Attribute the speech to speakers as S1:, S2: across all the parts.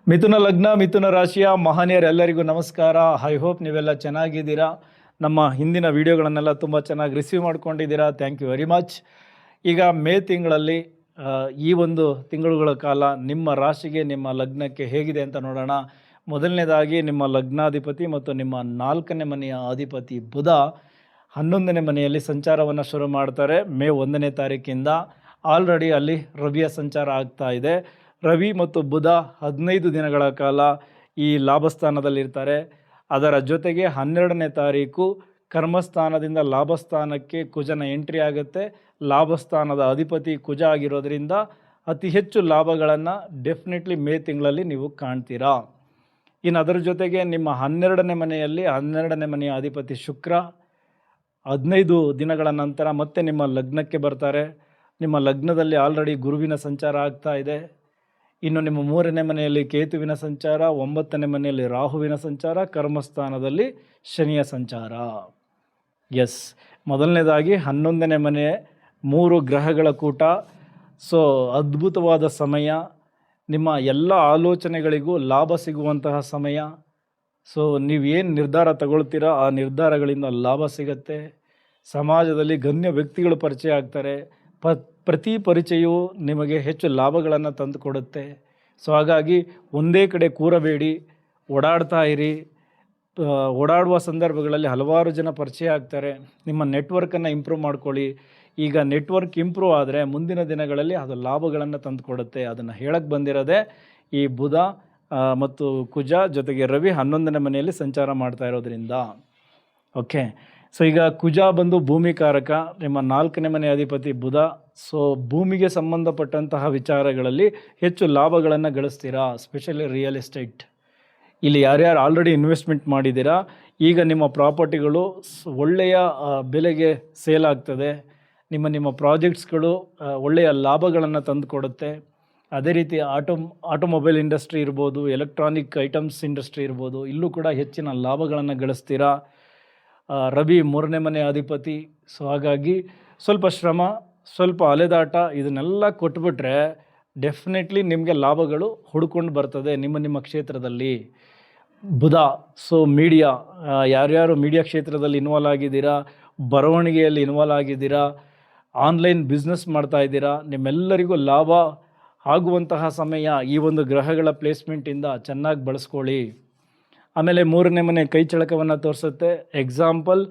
S1: ಮಿಥುನ ಲಗ್ನ ಮಿಥುನ ರಾಶಿಯ ಮಹನೀಯರೆಲ್ಲರಿಗೂ ನಮಸ್ಕಾರ. ಐ ಹೋಪ್ ನೀವೆಲ್ಲ ಚೆನ್ನಾಗಿದ್ದೀರಾ. ನಮ್ಮ ಹಿಂದಿನ ವಿಡಿಯೋಗಳನ್ನೆಲ್ಲ ತುಂಬ ಚೆನ್ನಾಗಿ ರಿಸೀವ್ ಮಾಡ್ಕೊಂಡಿದ್ದೀರಾ. Thank you very much. ಈಗ ಮೇ ತಿಂಗಳಲ್ಲಿ ಈ ಒಂದು ತಿಂಗಳುಗಳ ಕಾಲ ನಿಮ್ಮ ರಾಶಿಗೆ ನಿಮ್ಮ ಲಗ್ನಕ್ಕೆ ಹೇಗಿದೆ ಅಂತ ನೋಡೋಣ. ಮೊದಲನೇದಾಗಿ ನಿಮ್ಮ ಲಗ್ನಾಧಿಪತಿ ಮತ್ತು ನಿಮ್ಮ 4ನೇ ಮನೆಯ ಅಧಿಪತಿ ಬುಧ 11ನೇ ಮನೆಯಲ್ಲಿ ಸಂಚಾರವನ್ನು ಶುರು ಮಾಡ್ತಾರೆ. ಮೇ 1ನೇ ತಾರೀಕಿಂದ ಆಲ್ರೆಡಿ ಅಲ್ಲಿ ರವಿಯ ಸಂಚಾರ ಆಗ್ತಾ ಇದೆ. ರವಿ ಮತ್ತು ಬುಧ 15 ದಿನಗಳ ಕಾಲ ಈ ಲಾಭಸ್ಥಾನದಲ್ಲಿರ್ತಾರೆ. ಅದರ ಜೊತೆಗೆ 12ನೇ ತಾರೀಕು ಕರ್ಮಸ್ಥಾನದಿಂದ ಲಾಭಸ್ಥಾನಕ್ಕೆ ಕುಜನ ಎಂಟ್ರಿ ಆಗುತ್ತೆ. ಲಾಭಸ್ಥಾನದ ಅಧಿಪತಿ ಕುಜ ಆಗಿರೋದ್ರಿಂದ ಅತಿ ಹೆಚ್ಚು ಲಾಭಗಳನ್ನು ಡೆಫಿನೆಟ್ಲಿ ಮೇ ತಿಂಗಳಲ್ಲಿ ನೀವು ಕಾಣ್ತೀರಾ. ಇನ್ನು ಅದರ ಜೊತೆಗೆ ನಿಮ್ಮ 12ನೇ ಮನೆಯಲ್ಲಿ 12ನೇ ಮನೆಯ ಅಧಿಪತಿ ಶುಕ್ರ 15 ದಿನಗಳ ನಂತರ ಮತ್ತೆ ನಿಮ್ಮ ಲಗ್ನಕ್ಕೆ ಬರ್ತಾರೆ. ನಿಮ್ಮ ಲಗ್ನದಲ್ಲಿ ಆಲ್ರೆಡಿ ಗುರುವಿನ ಸಂಚಾರ ಆಗ್ತಾ ಇದೆ. ಇನ್ನು ನಿಮ್ಮ 3ನೇ ಮನೆಯಲ್ಲಿ ಕೇತುವಿನ ಸಂಚಾರ, 9ನೇ ಮನೆಯಲ್ಲಿ ರಾಹುವಿನ ಸಂಚಾರ, ಕರ್ಮಸ್ಥಾನದಲ್ಲಿ ಶನಿಯ ಸಂಚಾರ. ಎಸ್, ಮೊದಲನೇದಾಗಿ 11ನೇ ಮನೆ 3 ಗ್ರಹಗಳ ಕೂಟ. ಸೊ ಅದ್ಭುತವಾದ ಸಮಯ. ನಿಮ್ಮ ಎಲ್ಲ ಆಲೋಚನೆಗಳಿಗೂ ಲಾಭ ಸಿಗುವಂತಹ ಸಮಯ. ಸೊ ನೀವೇನು ನಿರ್ಧಾರ ತಗೊಳ್ತೀರಾ ಆ ನಿರ್ಧಾರಗಳಿಂದ ಲಾಭ ಸಿಗತ್ತೆ. ಸಮಾಜದಲ್ಲಿ ಗಣ್ಯ ವ್ಯಕ್ತಿಗಳು ಪರಿಚಯ ಆಗ್ತಾರೆ. ಪ್ರತಿ ಪರಿಚಯವು ನಿಮಗೆ ಹೆಚ್ಚು ಲಾಭಗಳನ್ನು ತಂದು ಕೊಡುತ್ತೆ. ಸೊ ಹಾಗಾಗಿ ಒಂದೇ ಕಡೆ ಕೂರಬೇಡಿ, ಓಡಾಡ್ತಾ ಇರಿ. ಓಡಾಡುವ ಸಂದರ್ಭಗಳಲ್ಲಿ ಹಲವಾರು ಜನ ಪರಿಚಯ ಆಗ್ತಾರೆ. ನಿಮ್ಮ ನೆಟ್ವರ್ಕನ್ನು ಇಂಪ್ರೂವ್ ಮಾಡ್ಕೊಳ್ಳಿ. ಈಗ ನೆಟ್ವರ್ಕ್ ಇಂಪ್ರೂವ್ ಆದರೆ ಮುಂದಿನ ದಿನಗಳಲ್ಲಿ ಅದು ಲಾಭಗಳನ್ನು ತಂದು ಕೊಡುತ್ತೆ. ಅದನ್ನು ಹೇಳಕ್ಕೆ ಬಂದಿರೋದೇ ಈ ಬುಧ ಮತ್ತು ಕುಜ ಜೊತೆಗೆ ರವಿ 11ನೇ ಮನೆಯಲ್ಲಿ ಸಂಚಾರ ಮಾಡ್ತಾ ಇರೋದ್ರಿಂದ. ಓಕೆ, ಸೊ ಈಗ ಕುಜ ಬಂದು ಭೂಮಿಕಾರಕ, ನಿಮ್ಮ 4ನೇ ಮನೆ ಅಧಿಪತಿ ಬುಧ. ಸೊ ಭೂಮಿಗೆ ಸಂಬಂಧಪಟ್ಟಂತಹ ವಿಚಾರಗಳಲ್ಲಿ ಹೆಚ್ಚು ಲಾಭಗಳನ್ನು ಗಳಿಸ್ತೀರಾ, ಸ್ಪೆಷಲಿ ರಿಯಲ್ ಎಸ್ಟೇಟ್. ಇಲ್ಲಿ ಯಾರ್ಯಾರು ಆಲ್ರೆಡಿ ಇನ್ವೆಸ್ಟ್ಮೆಂಟ್ ಮಾಡಿದ್ದೀರಾ, ಈಗ ನಿಮ್ಮ ಪ್ರಾಪರ್ಟಿಗಳು ಒಳ್ಳೆಯ ಬೆಲೆಗೆ ಸೇಲ್ ಆಗ್ತದೆ. ನಿಮ್ಮ ಪ್ರಾಜೆಕ್ಟ್ಸ್ಗಳು ಒಳ್ಳೆಯ ಲಾಭಗಳನ್ನು ತಂದು ಕೊಡುತ್ತೆ. ಅದೇ ರೀತಿ ಆಟೋಮೊಬೈಲ್ ಇಂಡಸ್ಟ್ರಿ ಇರ್ಬೋದು, ಎಲೆಕ್ಟ್ರಾನಿಕ್ ಐಟಮ್ಸ್ ಇಂಡಸ್ಟ್ರಿ ಇರ್ಬೋದು, ಇಲ್ಲೂ ಕೂಡ ಹೆಚ್ಚಿನ ಲಾಭಗಳನ್ನು ಗಳಿಸ್ತೀರಾ. ರವಿ 3ನೇ ಮನೆ ಅಧಿಪತಿ. ಸೊ ಹಾಗಾಗಿ ಸ್ವಲ್ಪ ಶ್ರಮ, ಸ್ವಲ್ಪ ಅಲೆದಾಟ ಇದನ್ನೆಲ್ಲ ಕೊಟ್ಬಿಟ್ರೆ ಡೆಫಿನೆಟ್ಲಿ ನಿಮಗೆ ಲಾಭಗಳು ಹುಡ್ಕೊಂಡು ಬರ್ತದೆ ನಿಮ್ಮ ಕ್ಷೇತ್ರದಲ್ಲಿ. ಬುಧ, ಸೊ ಮೀಡಿಯಾ, ಯಾರ್ಯಾರು ಮೀಡಿಯಾ ಕ್ಷೇತ್ರದಲ್ಲಿ ಇನ್ವಾಲ್ವ್ ಆಗಿದ್ದೀರಾ, ಬರವಣಿಗೆಯಲ್ಲಿ ಇನ್ವಾಲ್ವ್ ಆಗಿದ್ದೀರಾ, ಆನ್ಲೈನ್ ಬಿಸ್ನೆಸ್ ಮಾಡ್ತಾ ಇದ್ದೀರಾ, ನಿಮ್ಮೆಲ್ಲರಿಗೂ ಲಾಭ ಆಗುವಂತಹ ಸಮಯ. ಈ ಒಂದು ಗ್ರಹಗಳ ಪ್ಲೇಸ್ಮೆಂಟಿಂದ ಚೆನ್ನಾಗಿ ಬಳಸ್ಕೊಳ್ಳಿ. ಆಮೇಲೆ 3ನೇ ಮನೆ ಕೈ ಚಳಕವನ್ನು ತೋರಿಸುತ್ತೆ. ಎಕ್ಸಾಂಪಲ್,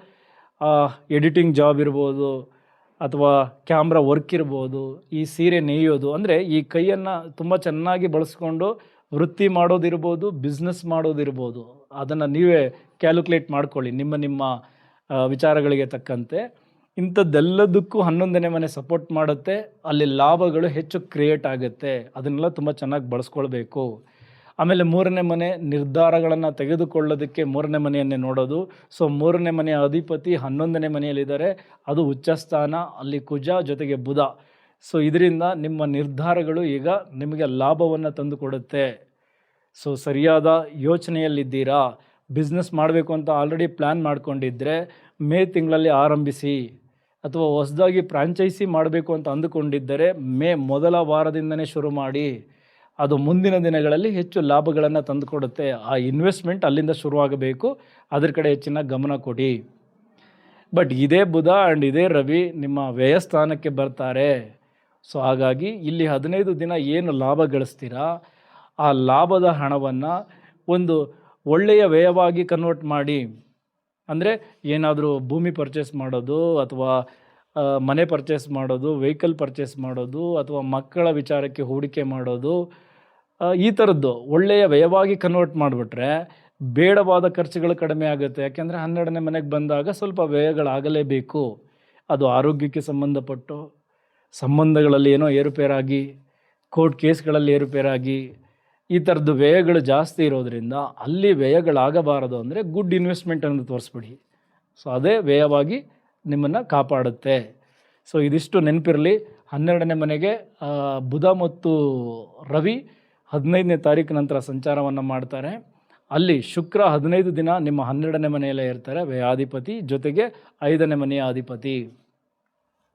S1: ಎಡಿಟಿಂಗ್ ಜಾಬ್ ಇರ್ಬೋದು ಅಥವಾ ಕ್ಯಾಮ್ರಾ ವರ್ಕ್ ಇರ್ಬೋದು, ಈ ಸೀರೆ ನೇಯೋದು, ಅಂದರೆ ಈ ಕೈಯನ್ನು ತುಂಬ ಚೆನ್ನಾಗಿ ಬಳಸ್ಕೊಂಡು ವೃತ್ತಿ ಮಾಡೋದಿರ್ಬೋದು, ಬಿಸ್ನೆಸ್ ಮಾಡೋದಿರ್ಬೋದು, ಅದನ್ನು ನೀವೇ ಕ್ಯಾಲ್ಕುಲೇಟ್ ಮಾಡ್ಕೊಳ್ಳಿ ನಿಮ್ಮ ವಿಚಾರಗಳಿಗೆ ತಕ್ಕಂತೆ. ಇಂಥದ್ದೆಲ್ಲದಕ್ಕೂ 11ನೇ ಮನೆ ಸಪೋರ್ಟ್ ಮಾಡುತ್ತೆ. ಅಲ್ಲಿ ಲಾಭಗಳು ಹೆಚ್ಚು ಕ್ರಿಯೇಟ್ ಆಗುತ್ತೆ. ಅದನ್ನೆಲ್ಲ ತುಂಬ ಚೆನ್ನಾಗಿ ಬಳಸ್ಕೊಳ್ಬೇಕು. ಆಮೇಲೆ 3ನೇ ಮನೆ ನಿರ್ಧಾರಗಳನ್ನು ತೆಗೆದುಕೊಳ್ಳೋದಕ್ಕೆ 3ನೇ ಮನೆಯನ್ನೇ ನೋಡೋದು. ಸೊ 3ನೇ ಮನೆಯ ಅಧಿಪತಿ 11ನೇ ಮನೆಯಲ್ಲಿದ್ದಾರೆ. ಅದು ಉಚ್ಚಸ್ಥಾನ, ಅಲ್ಲಿ ಕುಜ ಜೊತೆಗೆ ಬುಧ. ಸೊ ಇದರಿಂದ ನಿಮ್ಮ ನಿರ್ಧಾರಗಳು ಈಗ ನಿಮಗೆ ಲಾಭವನ್ನು ತಂದು ಕೊಡುತ್ತೆ. ಸೊ ಸರಿಯಾದ ಯೋಚನೆಯಲ್ಲಿದ್ದೀರಾ. ಬಿಸ್ನೆಸ್ ಮಾಡಬೇಕು ಅಂತ ಆಲ್ರೆಡಿ ಪ್ಲ್ಯಾನ್ ಮಾಡ್ಕೊಂಡಿದ್ದರೆ ಮೇ ತಿಂಗಳಲ್ಲಿ ಆರಂಭಿಸಿ. ಅಥವಾ ಹೊಸದಾಗಿ ಫ್ರಾಂಚೈಸಿ ಮಾಡಬೇಕು ಅಂತ ಅಂದುಕೊಂಡಿದ್ದರೆ ಮೇ ಮೊದಲ ವಾರದಿಂದನೇ ಶುರು ಮಾಡಿ. ಅದು ಮುಂದಿನ ದಿನಗಳಲ್ಲಿ ಹೆಚ್ಚು ಲಾಭಗಳನ್ನು ತಂದುಕೊಡುತ್ತೆ. ಆ ಇನ್ವೆಸ್ಟ್ಮೆಂಟ್ ಅಲ್ಲಿಂದ ಶುರುವಾಗಬೇಕು, ಅದ್ರ ಕಡೆ ಹೆಚ್ಚಿನ ಗಮನ ಕೊಡಿ. ಬಟ್ ಇದೇ ಬುಧ ಆ್ಯಂಡ್ ಇದೇ ರವಿ ನಿಮ್ಮ ವ್ಯಯಸ್ಥಾನಕ್ಕೆ ಬರ್ತಾರೆ. ಸೊ ಹಾಗಾಗಿ ಇಲ್ಲಿ 15 ದಿನ ಏನು ಲಾಭ ಗಳಿಸ್ತೀರಾ ಆ ಲಾಭದ ಹಣವನ್ನು ಒಂದು ಒಳ್ಳೆಯ ವ್ಯಯವಾಗಿ ಕನ್ವರ್ಟ್ ಮಾಡಿ. ಅಂದರೆ ಏನಾದರೂ ಭೂಮಿ ಪರ್ಚೇಸ್ ಮಾಡೋದು, ಅಥವಾ ಮನೆ ಪರ್ಚೇಸ್ ಮಾಡೋದು, ವೆಹಿಕಲ್ ಪರ್ಚೇಸ್ ಮಾಡೋದು, ಅಥವಾ ಮಕ್ಕಳ ವಿಚಾರಕ್ಕೆ ಹೂಡಿಕೆ ಮಾಡೋದು, ಈ ಥರದ್ದು ಒಳ್ಳೆಯ ವ್ಯಯವಾಗಿ ಕನ್ವರ್ಟ್ ಮಾಡಿಬಿಟ್ರೆ ಬೇಡವಾದ ಖರ್ಚುಗಳು ಕಡಿಮೆ ಆಗುತ್ತೆ. ಯಾಕೆಂದರೆ 12ನೇ ಮನೆಗೆ ಬಂದಾಗ ಸ್ವಲ್ಪ ವ್ಯಯಗಳಾಗಲೇಬೇಕು. ಅದು ಆರೋಗ್ಯಕ್ಕೆ ಸಂಬಂಧಪಟ್ಟು, ಸಂಬಂಧಗಳಲ್ಲಿ ಏನೋ ಏರುಪೇರಾಗಿ, ಕೋರ್ಟ್ ಕೇಸ್ಗಳಲ್ಲಿ ಏರುಪೇರಾಗಿ, ಈ ಥರದ್ದು ವ್ಯಯಗಳು ಜಾಸ್ತಿ ಇರೋದರಿಂದ ಅಲ್ಲಿ ವ್ಯಯಗಳಾಗಬಾರದು. ಅಂದರೆ ಗುಡ್ ಇನ್ವೆಸ್ಟ್ಮೆಂಟ್ ಅನ್ನೋದು ತೋರಿಸ್ಬಿಡಿ. ಸೊ ಅದೇ ವ್ಯಯವಾಗಿ ನಿಮ್ಮನ್ನು ಕಾಪಾಡುತ್ತೆ. ಸೊ ಇದಿಷ್ಟು ನೆನಪಿರಲಿ. 12ನೇ ಮನೆಗೆ ಬುಧ ಮತ್ತು ರವಿ 15ನೇ ತಾರೀಕು ನಂತರ ಸಂಚಾರವನ್ನು ಮಾಡ್ತಾರೆ. ಅಲ್ಲಿ ಶುಕ್ರ 15 ದಿನ ನಿಮ್ಮ 12ನೇ ಮನೆಯಲ್ಲೇ ಇರ್ತಾರೆ, ವ್ಯಯಾಧಿಪತಿ ಜೊತೆಗೆ 5ನೇ ಮನೆಯ ಅಧಿಪತಿ.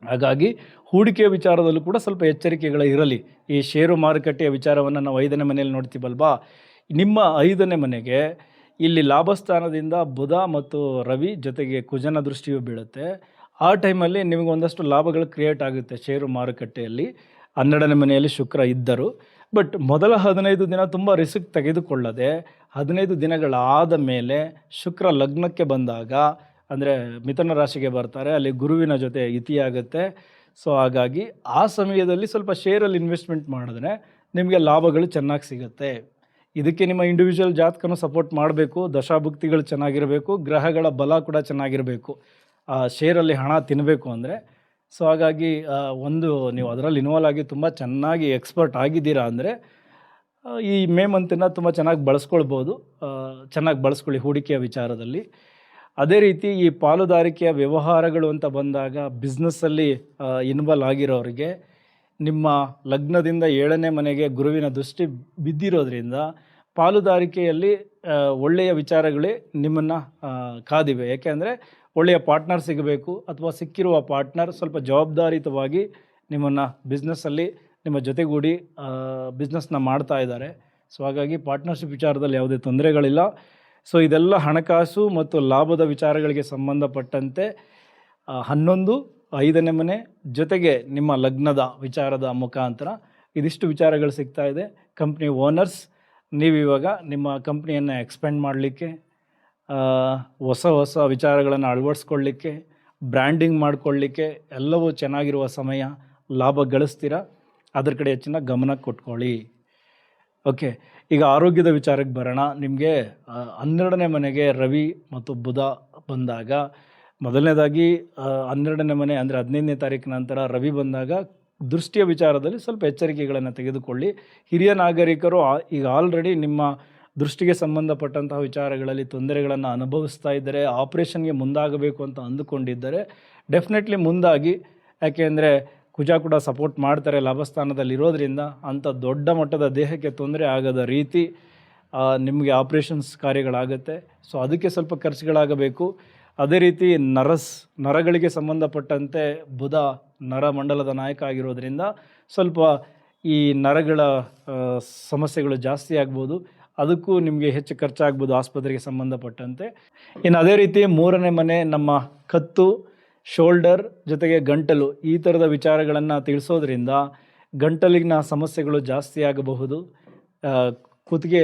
S1: ಹಾಗಾಗಿ ಹೂಡಿಕೆಯ ವಿಚಾರದಲ್ಲೂ ಕೂಡ ಸ್ವಲ್ಪ ಎಚ್ಚರಿಕೆಗಳು ಇರಲಿ. ಈ ಷೇರು ಮಾರುಕಟ್ಟೆಯ ವಿಚಾರವನ್ನು ನಾವು 5ನೇ ಮನೆಯಲ್ಲಿ ನೋಡ್ತೀವಲ್ವಾ, ನಿಮ್ಮ 5ನೇ ಮನೆಗೆ ಇಲ್ಲಿ ಲಾಭಸ್ಥಾನದಿಂದ ಬುಧ ಮತ್ತು ರವಿ ಜೊತೆಗೆ ಕುಜನ ದೃಷ್ಟಿಯು ಬೀಳುತ್ತೆ. ಆ ಟೈಮಲ್ಲಿ ನಿಮಗೆ ಒಂದಷ್ಟು ಲಾಭಗಳು ಕ್ರಿಯೇಟ್ ಆಗುತ್ತೆ ಷೇರು ಮಾರುಕಟ್ಟೆಯಲ್ಲಿ. 12ನೇ ಮನೆಯಲ್ಲಿ ಶುಕ್ರ ಇದ್ದರು. ಬಟ್ ಮೊದಲ 15 ದಿನ ತುಂಬ ರಿಸ್ಕ್ ತೆಗೆದುಕೊಳ್ಳದೆ 15 ದಿನಗಳಾದ ಮೇಲೆ ಶುಕ್ರ ಲಗ್ನಕ್ಕೆ ಬಂದಾಗ, ಅಂದರೆ ಮಿಥುನ ರಾಶಿಗೆ ಬರ್ತಾರೆ, ಅಲ್ಲಿ ಗುರುವಿನ ಜೊತೆ ಯುತಿಯಾಗುತ್ತೆ. ಸೊ ಹಾಗಾಗಿ ಆ ಸಮಯದಲ್ಲಿ ಸ್ವಲ್ಪ ಶೇರಲ್ಲಿ ಇನ್ವೆಸ್ಟ್ಮೆಂಟ್ ಮಾಡಿದ್ರೆ ನಿಮಗೆ ಲಾಭಗಳು ಚೆನ್ನಾಗಿ ಸಿಗುತ್ತೆ. ಇದಕ್ಕೆ ನಿಮ್ಮ ಇಂಡಿವಿಜುವಲ್ ಜಾತಕನೂ ಸಪೋರ್ಟ್ ಮಾಡಬೇಕು, ದಶಾಭುಕ್ತಿಗಳು ಚೆನ್ನಾಗಿರಬೇಕು, ಗ್ರಹಗಳ ಬಲ ಕೂಡ ಚೆನ್ನಾಗಿರಬೇಕು ಶೇರಲ್ಲಿ ಹಣ ತಿನ್ನಬೇಕು ಅಂದರೆ. ಸೊ ಹಾಗಾಗಿ ಒಂದು ನೀವು ಅದರಲ್ಲಿ ಇನ್ವಾಲ್ವ್ ಆಗಿ ತುಂಬ ಚೆನ್ನಾಗಿ ಎಕ್ಸ್ಪರ್ಟ್ ಆಗಿದ್ದೀರಾ ಅಂದರೆ ಈ ಮೇ ಮಂತನ್ನು ತುಂಬ ಚೆನ್ನಾಗಿ ಬಳಸ್ಕೊಳ್ಬೋದು. ಚೆನ್ನಾಗಿ ಬಳಸ್ಕೊಳ್ಳಿ ಹೂಡಿಕೆಯ ವಿಚಾರದಲ್ಲಿ. ಅದೇ ರೀತಿ ಈ ಪಾಲುದಾರಿಕೆಯ ವ್ಯವಹಾರಗಳು ಅಂತ ಬಂದಾಗ ಬಿಸ್ನೆಸ್ಸಲ್ಲಿ ಇನ್ವಾಲ್ವ್ ಆಗಿರೋರಿಗೆ ನಿಮ್ಮ ಲಗ್ನದಿಂದ 7ನೇ ಮನೆಗೆ ಗುರುವಿನ ದೃಷ್ಟಿ ಬಿದ್ದಿರೋದ್ರಿಂದ ಪಾಲುದಾರಿಕೆಯಲ್ಲಿ ಒಳ್ಳೆಯ ವಿಚಾರಗಳೇ ನಿಮ್ಮನ್ನು ಕಾದಿವೆ. ಯಾಕೆಂದರೆ ಒಳ್ಳೆಯ ಪಾರ್ಟ್ನರ್ ಸಿಗಬೇಕು, ಅಥವಾ ಸಿಕ್ಕಿರುವ ಪಾರ್ಟ್ನರ್ ಸ್ವಲ್ಪ ಜವಾಬ್ದಾರಿಯುತವಾಗಿ ನಿಮ್ಮನ್ನು ಬಿಸ್ನೆಸ್ಸಲ್ಲಿ ನಿಮ್ಮ ಜೊತೆಗೂಡಿ ಬಿಸ್ನೆಸ್ನ ಮಾಡ್ತಾ ಇದ್ದಾರೆ. ಸೊ ಹಾಗಾಗಿ ಪಾರ್ಟ್ನರ್ಶಿಪ್ ವಿಚಾರದಲ್ಲಿ ಯಾವುದೇ ತೊಂದರೆಗಳಿಲ್ಲ. ಸೊ ಇದೆಲ್ಲ ಹಣಕಾಸು ಮತ್ತು ಲಾಭದ ವಿಚಾರಗಳಿಗೆ ಸಂಬಂಧಪಟ್ಟಂತೆ 11, 5ನೇ ಮನೆ ಜೊತೆಗೆ ನಿಮ್ಮ ಲಗ್ನದ ವಿಚಾರದ ಮುಖಾಂತರ ಇದಿಷ್ಟು ವಿಚಾರಗಳು ಸಿಗ್ತಾ ಇದೆ. ಕಂಪ್ನಿ ಓನರ್ಸ್, ನೀವಿವಾಗ ನಿಮ್ಮ ಕಂಪ್ನಿಯನ್ನು ಎಕ್ಸ್ಪೆಂಡ್ ಮಾಡಲಿಕ್ಕೆ, ಹೊಸ ವಿಚಾರಗಳನ್ನು ಅಳವಡಿಸ್ಕೊಳ್ಳಿಕ್ಕೆ, ಬ್ರ್ಯಾಂಡಿಂಗ್ ಮಾಡಿಕೊಳ್ಳಿಕ್ಕೆ ಎಲ್ಲವೂ ಚೆನ್ನಾಗಿರುವ ಸಮಯ. ಲಾಭ ಗಳಿಸ್ತೀರ, ಅದ್ರ ಕಡೆ ಹೆಚ್ಚಿನ ಗಮನ ಕೊಟ್ಕೊಳ್ಳಿ. ಓಕೆ, ಈಗ ಆರೋಗ್ಯದ ವಿಚಾರಕ್ಕೆ ಬರೋಣ. ನಿಮಗೆ 12ನೇ ಮನೆಗೆ ರವಿ ಮತ್ತು ಬುಧ ಬಂದಾಗ, ಮೊದಲನೇದಾಗಿ 12ನೇ ಮನೆ ಅಂದರೆ 15ನೇ ತಾರೀಕು ನಂತರ ರವಿ ಬಂದಾಗ ದೃಷ್ಟಿಯ ವಿಚಾರದಲ್ಲಿ ಸ್ವಲ್ಪ ಎಚ್ಚರಿಕೆಗಳನ್ನು ತೆಗೆದುಕೊಳ್ಳಿ. ಹಿರಿಯ ನಾಗರಿಕರು ಈಗ ಆಲ್ರೆಡಿ ನಿಮ್ಮ ದೃಷ್ಟಿಗೆ ಸಂಬಂಧಪಟ್ಟಂತಹ ವಿಚಾರಗಳಲ್ಲಿ ತೊಂದರೆಗಳನ್ನು ಅನುಭವಿಸ್ತಾ ಇದ್ದರೆ, ಆಪ್ರೇಷನ್ಗೆ ಮುಂದಾಗಬೇಕು ಅಂತ ಅಂದುಕೊಂಡಿದ್ದರೆ ಡೆಫಿನೆಟ್ಲಿ ಮುಂದಾಗಿ. ಯಾಕೆಂದರೆ ಕುಜ ಕೂಡ ಸಪೋರ್ಟ್ ಮಾಡ್ತಾರೆ ಲಾಭಸ್ಥಾನದಲ್ಲಿರೋದ್ರಿಂದ. ಅಂಥ ದೊಡ್ಡ ಮಟ್ಟದ ದೇಹಕ್ಕೆ ತೊಂದರೆ ಆಗದ ರೀತಿ ನಿಮಗೆ ಆಪ್ರೇಷನ್ಸ್ ಕಾರ್ಯಗಳಾಗುತ್ತೆ. ಸೊ ಅದಕ್ಕೆ ಸ್ವಲ್ಪ ಖರ್ಚುಗಳಾಗಬೇಕು. ಅದೇ ರೀತಿ ನರಗಳಿಗೆ ಸಂಬಂಧಪಟ್ಟಂತೆ ಬುಧ ನರಮಂಡಲದ ನಾಯಕ ಆಗಿರೋದ್ರಿಂದ ಸ್ವಲ್ಪ ಈ ನರಗಳ ಸಮಸ್ಯೆಗಳು ಜಾಸ್ತಿ ಆಗ್ಬೋದು. ಅದಕ್ಕೂ ನಿಮಗೆ ಹೆಚ್ಚು ಖರ್ಚಾಗ್ಬೋದು ಆಸ್ಪತ್ರೆಗೆ ಸಂಬಂಧಪಟ್ಟಂತೆ. ಇನ್ನು ಅದೇ ರೀತಿ 3ನೇ ಮನೆ ನಮ್ಮ ಕತ್ತು, ಶೋಲ್ಡರ್ ಜೊತೆಗೆ ಗಂಟಲು, ಈ ಥರದ ವಿಚಾರಗಳನ್ನು ತಿಳಿಸೋದ್ರಿಂದ ಗಂಟಲಿನ ಸಮಸ್ಯೆಗಳು ಜಾಸ್ತಿ ಆಗಬಹುದು, ಕುತ್ತಿಗೆ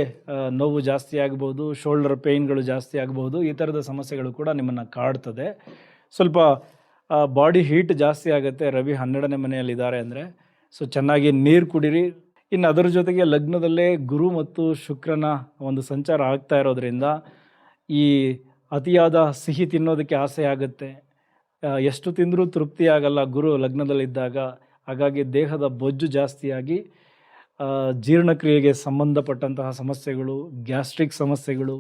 S1: ನೋವು ಜಾಸ್ತಿ ಆಗಬಹುದು, ಶೋಲ್ಡರ್ ಪೇಯ್ನ್ಗಳು ಜಾಸ್ತಿ ಆಗಬಹುದು. ಈ ಥರದ ಸಮಸ್ಯೆಗಳು ಕೂಡ ನಿಮ್ಮನ್ನು ಕಾಡ್ತದೆ. ಸ್ವಲ್ಪ ಬಾಡಿ ಹೀಟ್ ಜಾಸ್ತಿ ಆಗುತ್ತೆ ರವಿ 12ನೇ ಮನೆಯಲ್ಲಿದ್ದಾರೆ ಅಂದರೆ. ಸೊ ಚೆನ್ನಾಗಿ ನೀರು ಕುಡೀರಿ. ಇನ್ನು ಅದರ ಜೊತೆಗೆ ಲಗ್ನದಲ್ಲೇ ಗುರು ಮತ್ತು ಶುಕ್ರನ ಒಂದು ಸಂಚಾರ ಆಗ್ತಾ ಇರೋದ್ರಿಂದ ಈ ಅತಿಯಾದ ಸಿಹಿ ತಿನ್ನೋದಕ್ಕೆ ಆಸೆ ಆಗುತ್ತೆ. ಎಷ್ಟು ತಿಂದರೂ ತೃಪ್ತಿ ಆಗಲ್ಲ ಗುರು ಲಗ್ನದಲ್ಲಿದ್ದಾಗ. ಹಾಗಾಗಿ ದೇಹದ ಬೊಜ್ಜು ಜಾಸ್ತಿಯಾಗಿ ಜೀರ್ಣಕ್ರಿಯೆಗೆ ಸಂಬಂಧಪಟ್ಟಂತಹ ಸಮಸ್ಯೆಗಳು, ಗ್ಯಾಸ್ಟ್ರಿಕ್ ಸಮಸ್ಯೆಗಳು,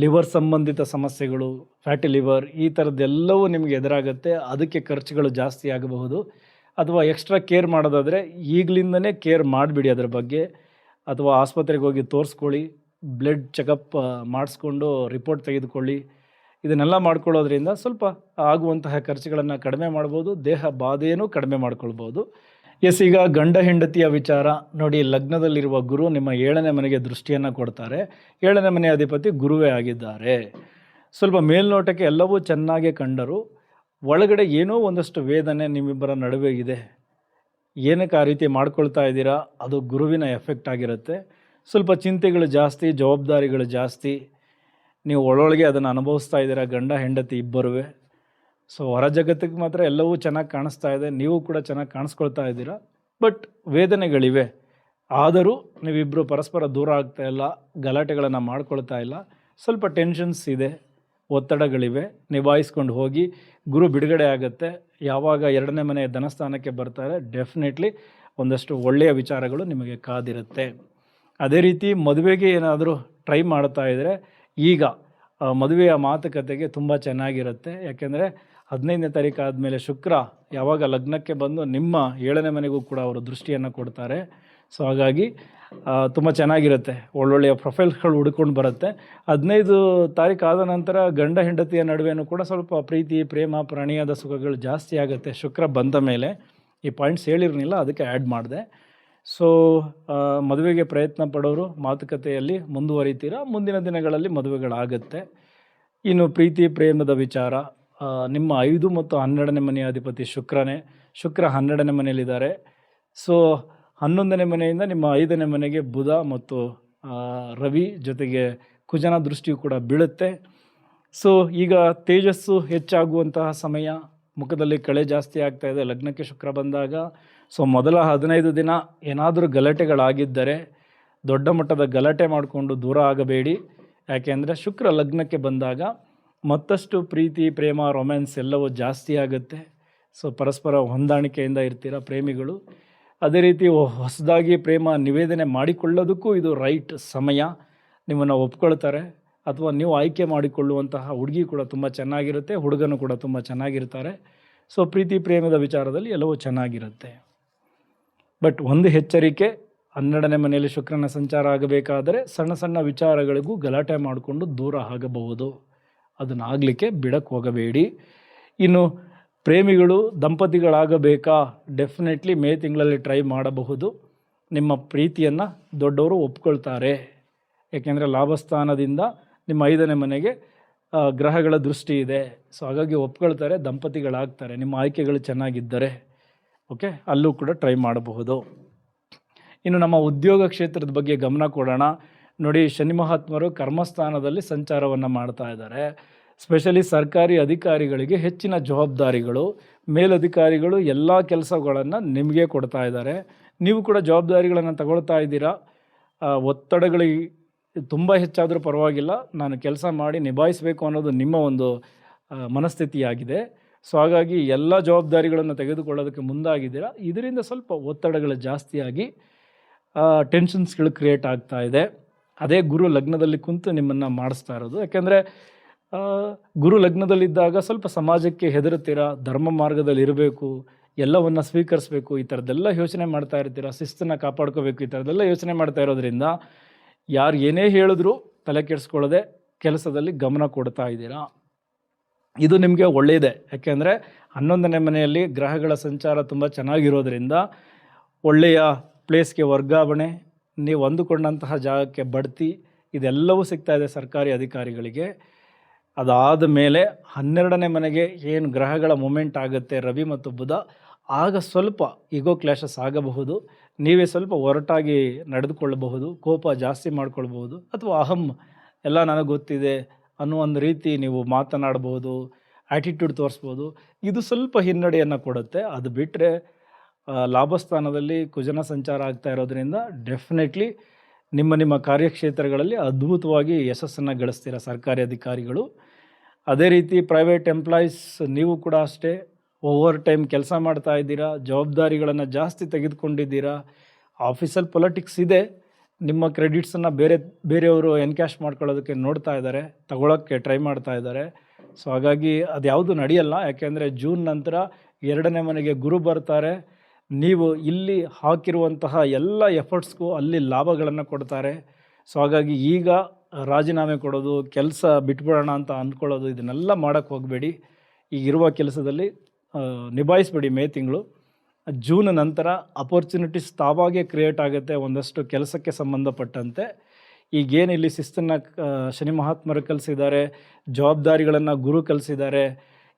S1: ಲಿವರ್ ಸಂಬಂಧಿತ ಸಮಸ್ಯೆಗಳು, ಫ್ಯಾಟಿ ಲಿವರ್, ಈ ಥರದ್ದೆಲ್ಲವೂ ನಿಮಗೆ ಎದುರಾಗುತ್ತೆ. ಅದಕ್ಕೆ ಖರ್ಚುಗಳು ಜಾಸ್ತಿ ಆಗಬಹುದು. ಅಥವಾ ಎಕ್ಸ್ಟ್ರಾ ಕೇರ್ ಮಾಡೋದಾದರೆ ಈಗಲಿಂದನೇ ಕೇರ್ ಮಾಡಿಬಿಡಿ ಅದರ ಬಗ್ಗೆ. ಅಥವಾ ಆಸ್ಪತ್ರೆಗೆ ಹೋಗಿ ತೋರಿಸ್ಕೊಳ್ಳಿ, ಬ್ಲಡ್ ಚೆಕಪ್ ಮಾಡಿಸ್ಕೊಂಡು ರಿಪೋರ್ಟ್ ತೆಗೆದುಕೊಳ್ಳಿ. ಇದನ್ನೆಲ್ಲ ಮಾಡ್ಕೊಳ್ಳೋದ್ರಿಂದ ಸ್ವಲ್ಪ ಆಗುವಂತಹ ಖರ್ಚುಗಳನ್ನು ಕಡಿಮೆ ಮಾಡ್ಬೋದು, ದೇಹ ಬಾಧೆಯೂ ಕಡಿಮೆ ಮಾಡ್ಕೊಳ್ಬೋದು. ಎಸ್, ಈಗ ಗಂಡ ಹೆಂಡತಿಯ ವಿಚಾರ ನೋಡಿ. ಲಗ್ನದಲ್ಲಿರುವ ಗುರು ನಿಮ್ಮ 7ನೇ ಮನೆಗೆ ದೃಷ್ಟಿಯನ್ನು ಕೊಡ್ತಾರೆ. 7ನೇ ಮನೆ ಅಧಿಪತಿ ಗುರುವೇ ಆಗಿದ್ದಾರೆ. ಸ್ವಲ್ಪ ಮೇಲ್ನೋಟಕ್ಕೆ ಎಲ್ಲವೂ ಚೆನ್ನಾಗೇ ಕಂಡರೂ ಒಳಗಡೆ ಏನೋ ಒಂದಷ್ಟು ವೇದನೆ ನಿಮ್ಮಿಬ್ಬರ ನಡುವೆ ಇದೆ. ಏನಕ್ಕೆ ಆ ರೀತಿ ಮಾಡ್ಕೊಳ್ತಾ ಇದ್ದೀರಾ, ಅದು ಗುರುವಿನ ಎಫೆಕ್ಟ್ ಆಗಿರುತ್ತೆ. ಸ್ವಲ್ಪ ಚಿಂತೆಗಳು ಜಾಸ್ತಿ, ಜವಾಬ್ದಾರಿಗಳು ಜಾಸ್ತಿ. ನೀವು ಒಳೊಳಗೆ ಅದನ್ನು ಅನುಭವಿಸ್ತಾ ಇದ್ದೀರಾ, ಗಂಡ ಹೆಂಡತಿ ಇಬ್ಬರೂ. ಸೊ ಹೊರ ಜಗತ್ತಿಗೆ ಮಾತ್ರ ಎಲ್ಲವೂ ಚೆನ್ನಾಗಿ ಕಾಣಿಸ್ತಾ ಇದೆ, ನೀವು ಕೂಡ ಚೆನ್ನಾಗಿ ಕಾಣಿಸ್ಕೊಳ್ತಾ ಇದ್ದೀರಾ. ಬಟ್ ವೇದನೆಗಳಿವೆ. ಆದರೂ ನೀವಿಬ್ಬರು ಪರಸ್ಪರ ದೂರ ಆಗ್ತಾ ಇಲ್ಲ, ಗಲಾಟೆಗಳನ್ನು ಮಾಡ್ಕೊಳ್ತಾ ಇಲ್ಲ. ಸ್ವಲ್ಪ ಟೆನ್ಷನ್ಸ್ ಇದೆ, ಒತ್ತಡಗಳಿವೆ. ನಿಭಾಯಿಸ್ಕೊಂಡು ಹೋಗಿ. ಗುರು ಬಿಡುಗಡೆ ಆಗುತ್ತೆ. ಯಾವಾಗ 2ನೇ ಮನೆ ಧನಸ್ಥಾನಕ್ಕೆ ಬರ್ತಾರೆ, ಡೆಫಿನೆಟ್ಲಿ ಒಂದಷ್ಟು ಒಳ್ಳೆಯ ವಿಚಾರಗಳು ನಿಮಗೆ ಕಾದಿರುತ್ತೆ. ಅದೇ ರೀತಿ ಮದುವೆಗೆ ಏನಾದರೂ ಟ್ರೈ ಮಾಡ್ತಾ ಇದ್ದರೆ ಈಗ ಮದುವೆಯ ಮಾತುಕತೆಗೆ ತುಂಬ ಚೆನ್ನಾಗಿರುತ್ತೆ. ಯಾಕೆಂದರೆ 15ನೇ ತಾರೀಕು ಆದಮೇಲೆ ಶುಕ್ರ ಯಾವಾಗ ಲಗ್ನಕ್ಕೆ ಬಂದು ನಿಮ್ಮ 7ನೇ ಮನೆಗೂ ಕೂಡ ಅವರು ದೃಷ್ಟಿಯನ್ನು ಕೊಡ್ತಾರೆ. ಸೊ ಹಾಗಾಗಿ ತುಂಬ ಚೆನ್ನಾಗಿರುತ್ತೆ, ಒಳ್ಳೊಳ್ಳೆಯ ಪ್ರೊಫೈಲ್ಸ್ಗಳು ಹುಡ್ಕೊಂಡು ಬರುತ್ತೆ. 15 ತಾರೀಕು ಆದ ನಂತರ ಗಂಡ ಹೆಂಡತಿಯ ನಡುವೆನೂ ಕೂಡ ಸ್ವಲ್ಪ ಪ್ರೀತಿ, ಪ್ರೇಮ, ಪ್ರಣಯದ ಸುಖಗಳು ಜಾಸ್ತಿ ಆಗುತ್ತೆ. ಶುಕ್ರ ಬಂದ ಮೇಲೆ ಈ ಪಾಯಿಂಟ್ಸ್ ಹೇಳಿರಲಿಲ್ಲ, ಅದಕ್ಕೆ ಆ್ಯಡ್ ಮಾಡಿದೆ. ಸೊ ಮದುವೆಗೆ ಪ್ರಯತ್ನ ಪಡೋರು ಮಾತುಕತೆಯಲ್ಲಿ ಮುಂದುವರಿತೀರಾ, ಮುಂದಿನ ದಿನಗಳಲ್ಲಿ ಮದುವೆಗಳಾಗುತ್ತೆ. ಇನ್ನು ಪ್ರೀತಿ ಪ್ರೇಮದ ವಿಚಾರ, ನಿಮ್ಮ 5 ಮತ್ತು 12ನೇ ಮನೆಯ ಅಧಿಪತಿ ಶುಕ್ರನೇ. ಶುಕ್ರ 12ನೇ ಮನೆಯಲ್ಲಿದ್ದಾರೆ. ಸೊ 11ನೇ ಮನೆಯಿಂದ ನಿಮ್ಮ 5ನೇ ಮನೆಗೆ ಬುಧ ಮತ್ತು ರವಿ ಜೊತೆಗೆ ಕುಜನ ದೃಷ್ಟಿಯು ಕೂಡ ಬೀಳುತ್ತೆ. ಸೊ ಈಗ ತೇಜಸ್ಸು ಹೆಚ್ಚಾಗುವಂತಹ ಸಮಯ, ಮುಖದಲ್ಲಿ ಕಳೆ ಜಾಸ್ತಿ ಆಗ್ತಾ ಇದೆ ಲಗ್ನಕ್ಕೆ ಶುಕ್ರ ಬಂದಾಗ. ಸೊ ಮೊದಲ 15 ದಿನ ಏನಾದರೂ ಗಲಾಟೆಗಳಾಗಿದ್ದರೆ ದೊಡ್ಡ ಮಟ್ಟದ ಗಲಾಟೆ ಮಾಡಿಕೊಂಡು ದೂರ ಆಗಬೇಡಿ. ಯಾಕೆಂದರೆ ಶುಕ್ರ ಲಗ್ನಕ್ಕೆ ಬಂದಾಗ ಮತ್ತಷ್ಟು ಪ್ರೀತಿ, ಪ್ರೇಮ, ರೊಮ್ಯಾನ್ಸ್ ಎಲ್ಲವೂ ಜಾಸ್ತಿ ಆಗುತ್ತೆ. ಸೊ ಪರಸ್ಪರ ಹೊಂದಾಣಿಕೆಯಿಂದ ಇರ್ತೀರ ಪ್ರೇಮಿಗಳು. ಅದೇ ರೀತಿ ಹೊಸದಾಗಿ ಪ್ರೇಮ ನಿವೇದನೆ ಮಾಡಿಕೊಳ್ಳೋದಕ್ಕೂ ಇದು ರೈಟ್ ಸಮಯ. ನಿಮ್ಮನ್ನು ಒಪ್ಕೊಳ್ತಾರೆ, ಅಥವಾ ನೀವು ಆಯ್ಕೆ ಮಾಡಿಕೊಳ್ಳುವಂತಹ ಹುಡುಗಿ ಕೂಡ ತುಂಬ ಚೆನ್ನಾಗಿರುತ್ತೆ, ಹುಡುಗನು ಕೂಡ ತುಂಬ ಚೆನ್ನಾಗಿರ್ತಾರೆ. ಸೊ ಪ್ರೀತಿ ಪ್ರೇಮದ ವಿಚಾರದಲ್ಲಿ ಎಲ್ಲವೂ ಚೆನ್ನಾಗಿರುತ್ತೆ. ಬಟ್ ಒಂದು ಎಚ್ಚರಿಕೆ, 12ನೇ ಮನೆಯಲ್ಲಿ ಶುಕ್ರನ ಸಂಚಾರ ಆಗಬೇಕಾದರೆ ಸಣ್ಣ ಸಣ್ಣ ವಿಚಾರಗಳಿಗೂ ಗಲಾಟೆ ಮಾಡಿಕೊಂಡು ದೂರ ಆಗಬಹುದು. ಅದನ್ನು ಆಗಲಿಕ್ಕೆ ಬಿಡಕ್ಕೆ ಹೋಗಬೇಡಿ. ಇನ್ನು ಪ್ರೇಮಿಗಳು ದಂಪತಿಗಳಾಗಬೇಕಾ, ಡೆಫಿನೆಟ್ಲಿ ಮೇ ತಿಂಗಳಲ್ಲಿ ಟ್ರೈ ಮಾಡಬಹುದು. ನಿಮ್ಮ ಪ್ರೀತಿಯನ್ನು ದೊಡ್ಡವರು ಒಪ್ಕೊಳ್ತಾರೆ. ಏಕೆಂದರೆ ಲಾಭಸ್ಥಾನದಿಂದ ನಿಮ್ಮ 5ನೇ ಮನೆಗೆ ಗ್ರಹಗಳ ದೃಷ್ಟಿ ಇದೆ. ಸೊ ಹಾಗಾಗಿ ಒಪ್ಕೊಳ್ತಾರೆ, ದಂಪತಿಗಳಾಗ್ತಾರೆ ನಿಮ್ಮ ಆಯ್ಕೆಗಳು ಚೆನ್ನಾಗಿದ್ದರೆ. ಓಕೆ, ಅಲ್ಲೂ ಕೂಡ ಟ್ರೈ ಮಾಡಬಹುದು. ಇನ್ನು ನಮ್ಮ ಉದ್ಯೋಗ ಕ್ಷೇತ್ರದ ಬಗ್ಗೆ ಗಮನ ಕೊಡೋಣ. ನೋಡಿ, ಶನಿ ಮಹಾತ್ಮರು ಕರ್ಮಸ್ಥಾನದಲ್ಲಿ ಸಂಚಾರವನ್ನು ಮಾಡ್ತಾ ಇದ್ದಾರೆ. ಸ್ಪೆಷಲಿ ಸರ್ಕಾರಿ ಅಧಿಕಾರಿಗಳಿಗೆ ಹೆಚ್ಚಿನ ಜವಾಬ್ದಾರಿಗಳು, ಮೇಲಧಿಕಾರಿಗಳು ಎಲ್ಲ ಕೆಲಸಗಳನ್ನು ನಿಮಗೆ ಕೊಡ್ತಾ ಇದ್ದಾರೆ. ನೀವು ಕೂಡ ಜವಾಬ್ದಾರಿಗಳನ್ನು ತಗೊಳ್ತಾ ಇದ್ದೀರಾ. ಒತ್ತಡಗಳು ತುಂಬ ಹೆಚ್ಚಾದರೂ ಪರವಾಗಿಲ್ಲ, ನಾನು ಕೆಲಸ ಮಾಡಿ ನಿಭಾಯಿಸಬೇಕು ಅನ್ನೋದು ನಿಮ್ಮ ಒಂದು ಮನಸ್ಥಿತಿಯಾಗಿದೆ. ಸೊ ಹಾಗಾಗಿ ಎಲ್ಲ ಜವಾಬ್ದಾರಿಗಳನ್ನು ತೆಗೆದುಕೊಳ್ಳೋದಕ್ಕೆ ಮುಂದಾಗಿದ್ದೀರಾ. ಇದರಿಂದ ಸ್ವಲ್ಪ ಒತ್ತಡಗಳು ಜಾಸ್ತಿಯಾಗಿ ಟೆನ್ಷನ್ಸ್ಗಳು ಕ್ರಿಯೇಟ್ ಆಗ್ತಾ ಇದೆ. ಅದೇ ಗುರು ಲಗ್ನದಲ್ಲಿ ಕುಂತು ನಿಮ್ಮನ್ನು ಮಾಡಿಸ್ತಾ ಇರೋದು. ಯಾಕೆಂದರೆ ಗುರು ಲಗ್ನದಲ್ಲಿದ್ದಾಗ ಸ್ವಲ್ಪ ಸಮಾಜಕ್ಕೆ ಹೆದರುತ್ತೀರಾ, ಧರ್ಮ ಮಾರ್ಗದಲ್ಲಿ ಇರಬೇಕು, ಎಲ್ಲವನ್ನು ಸ್ವೀಕರಿಸಬೇಕು, ಈ ಥರದ್ದೆಲ್ಲ ಯೋಚನೆ ಮಾಡ್ತಾ ಇರ್ತೀರ. ಶಿಸ್ತನ್ನು ಕಾಪಾಡ್ಕೋಬೇಕು, ಈ ಥರದ್ದೆಲ್ಲ ಯೋಚನೆ ಮಾಡ್ತಾ ಇರೋದ್ರಿಂದ ಯಾರು ಏನೇ ಹೇಳಿದ್ರು ತಲೆ ಕೆಡಿಸ್ಕೊಳ್ಳದೆ ಕೆಲಸದಲ್ಲಿ ಗಮನ ಕೊಡ್ತಾ ಇದ್ದೀರಾ. ಇದು ನಿಮಗೆ ಒಳ್ಳೆಯದೇ. ಯಾಕೆಂದರೆ 11ನೇ ಮನೆಯಲ್ಲಿ ಗ್ರಹಗಳ ಸಂಚಾರ ತುಂಬ ಚೆನ್ನಾಗಿರೋದ್ರಿಂದ ಒಳ್ಳೆಯ ಪ್ಲೇಸ್ಗೆ ವರ್ಗಾವಣೆ, ನೀವು ಅಂದುಕೊಂಡಂತಹ ಜಾಗಕ್ಕೆ ಬಡ್ತಿ, ಇದೆಲ್ಲವೂ ಸಿಗ್ತಾ ಇದೆ ಸರ್ಕಾರಿ ಅಧಿಕಾರಿಗಳಿಗೆ. ಅದಾದ ಮೇಲೆ 12ನೇ ಮನೆಗೆ ಏನು ಗ್ರಹಗಳ ಮೂಮೆಂಟ್ ಆಗುತ್ತೆ, ರವಿ ಮತ್ತು ಬುಧ, ಆಗ ಸ್ವಲ್ಪ ಈಗೋ ಕ್ಲಾಶಸ್ ಆಗಬಹುದು. ನೀವೇ ಸ್ವಲ್ಪ ಒರಟಾಗಿ ನಡೆದುಕೊಳ್ಳಬಹುದು, ಕೋಪ ಜಾಸ್ತಿ ಮಾಡ್ಕೊಳ್ಬಹುದು, ಅಥವಾ ಅಹಂ ಎಲ್ಲ ನನಗೆ ಗೊತ್ತಿದೆ ಅನ್ನೋ ಒಂದು ರೀತಿ ನೀವು ಮಾತನಾಡ್ಬೋದು, ಆ್ಯಟಿಟ್ಯೂಡ್ ತೋರಿಸ್ಬೋದು. ಇದು ಸ್ವಲ್ಪ ಹಿನ್ನಡೆಯನ್ನು ಕೊಡುತ್ತೆ. ಅದು ಬಿಟ್ಟರೆ ಲಾಭಸ್ಥಾನದಲ್ಲಿ ಕುಜನ ಸಂಚಾರ ಆಗ್ತಾ ಇರೋದ್ರಿಂದ ಡೆಫಿನೆಟ್ಲಿ ನಿಮ್ಮ ಕಾರ್ಯಕ್ಷೇತ್ರಗಳಲ್ಲಿ ಅದ್ಭುತವಾಗಿ ಯಶಸ್ಸನ್ನು ಗಳಿಸ್ತೀರ ಸರ್ಕಾರಿ ಅಧಿಕಾರಿಗಳು. ಅದೇ ರೀತಿ ಪ್ರೈವೇಟ್ ಎಂಪ್ಲಾಯೀಸ್, ನೀವು ಕೂಡ ಅಷ್ಟೇ ಓವರ್ ಟೈಮ್ ಕೆಲಸ ಮಾಡ್ತಾ ಇದ್ದೀರಾ, ಜವಾಬ್ದಾರಿಗಳನ್ನು ಜಾಸ್ತಿ ತೆಗೆದುಕೊಂಡಿದ್ದೀರಾ. ಆಫೀಸಲ್ಲಿ ಪೊಲಿಟಿಕ್ಸ್ ಇದೆ, ನಿಮ್ಮ ಕ್ರೆಡಿಟ್ಸನ್ನು ಬೇರೆಯವರು ಎನ್ಕ್ಯಾಶ್ ಮಾಡ್ಕೊಳ್ಳೋದಕ್ಕೆ ನೋಡ್ತಾ ಇದ್ದಾರೆ, ತಗೊಳ್ಳೋಕ್ಕೆ ಟ್ರೈ ಮಾಡ್ತಾ ಇದ್ದಾರೆ. ಸೊ ಹಾಗಾಗಿ ಅದ್ಯಾವುದು ನಡೆಯಲ್ಲ. ಯಾಕೆಂದರೆ ಜೂನ್ ನಂತರ 2ನೇ ಮನೆಗೆ ಗುರು ಬರ್ತಾರೆ. ನೀವು ಇಲ್ಲಿ ಹಾಕಿರುವಂತಹ ಎಲ್ಲ ಎಫರ್ಟ್ಸ್ಗೂ ಅಲ್ಲಿ ಲಾಭಗಳನ್ನು ಕೊಡ್ತಾರೆ. ಸೊ ಹಾಗಾಗಿ ಈಗ ರಾಜೀನಾಮೆ ಕೊಡೋದು, ಕೆಲಸ ಬಿಟ್ಬಿಡೋಣ ಅಂತ ಅಂದ್ಕೊಳ್ಳೋದು, ಇದನ್ನೆಲ್ಲ ಮಾಡೋಕ್ಕೆ ಹೋಗಬೇಡಿ. ಈಗಿರುವ ಕೆಲಸದಲ್ಲಿ ನಿಭಾಯಿಸ್ಬೇಡಿ. ಮೇ ತಿಂಗಳು, ಜೂನ್ ನಂತರ ಅಪರ್ಚುನಿಟೀಸ್ ತಾವಾಗೇ ಕ್ರಿಯೇಟ್ ಆಗುತ್ತೆ ಒಂದಷ್ಟು ಕೆಲಸಕ್ಕೆ ಸಂಬಂಧಪಟ್ಟಂತೆ. ಈಗೇನು ಇಲ್ಲಿ ಶಿಸ್ತನ್ನು ಶನಿ ಮಹಾತ್ಮರು ಕಲಿಸಿದ್ದಾರೆ, ಜವಾಬ್ದಾರಿಗಳನ್ನು ಗುರು ಕಲಿಸಿದ್ದಾರೆ,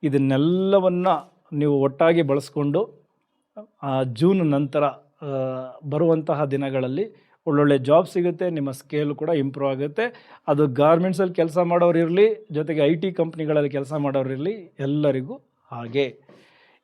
S1: ಇದನ್ನೆಲ್ಲವನ್ನು ನೀವು ಒಟ್ಟಾಗಿ ಬಳಸ್ಕೊಂಡು ಜೂನ್ ನಂತರ ಬರುವಂತಹ ದಿನಗಳಲ್ಲಿ ಒಳ್ಳೊಳ್ಳೆ ಜಾಬ್ ಸಿಗುತ್ತೆ. ನಿಮ್ಮ ಸ್ಕೇಲ್ ಕೂಡ ಇಂಪ್ರೂವ್ ಆಗುತ್ತೆ. ಅದು ಗಾರ್ಮೆಂಟ್ಸಲ್ಲಿ ಕೆಲಸ ಮಾಡೋರು ಇರಲಿ, ಜೊತೆಗೆ IT ಕಂಪ್ನಿಗಳಲ್ಲಿ ಕೆಲಸ ಮಾಡೋರು ಇರಲಿ, ಎಲ್ಲರಿಗೂ ಹಾಗೆ.